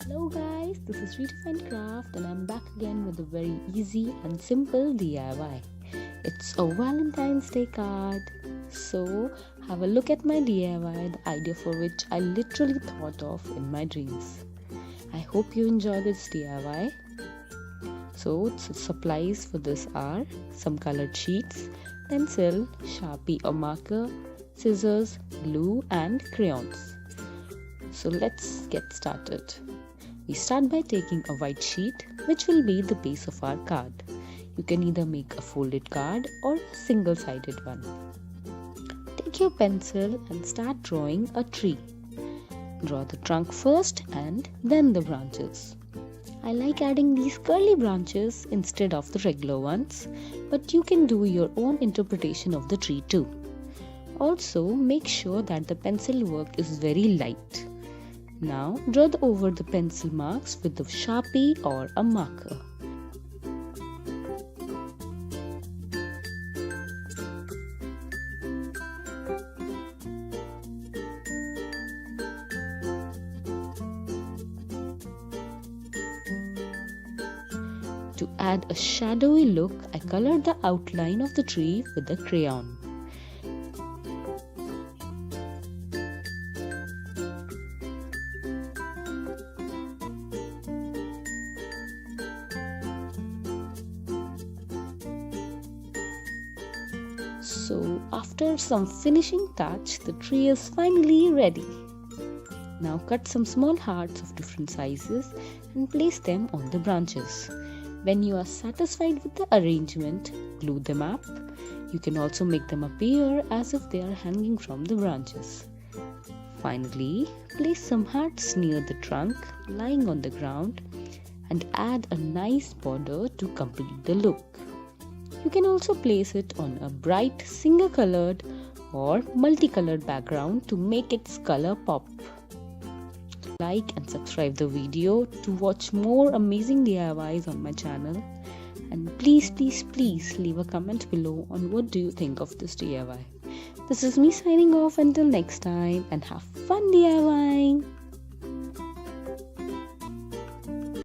Hello guys, this is Redefine Craft and I'm back again with a very easy and simple DIY. It's a Valentine's Day card. So have a look at my DIY, the idea for which I literally thought of in my dreams. I hope you enjoy this DIY. So supplies for this are some colored sheets, pencil, sharpie or marker, scissors, glue and crayons. So let's get started. We start by taking a white sheet, which will be the base of our card. You can either make a folded card or a single-sided one. Take your pencil and start drawing a tree. Draw the trunk first and then the branches. I like adding these curly branches instead of the regular ones, but you can do your own interpretation of the tree too. Also, make sure that the pencil work is very light. Now draw over the pencil marks with a sharpie or a marker. To add a shadowy look, I colored the outline of the tree with a crayon. So after some finishing touch, the tree is finally ready. Now cut some small hearts of different sizes and place them on the branches. When you are satisfied with the arrangement, glue them up. You can also make them appear as if they are hanging from the branches. Finally, place some hearts near the trunk lying on the ground and add a nice border to complete the look. You can also place it on a bright single-colored or multicolored background to make its color pop. Like and subscribe the video to watch more amazing DIYs on my channel. And please leave a comment below on what do you think of this DIY. This is me signing off until next time and have fun DIYing.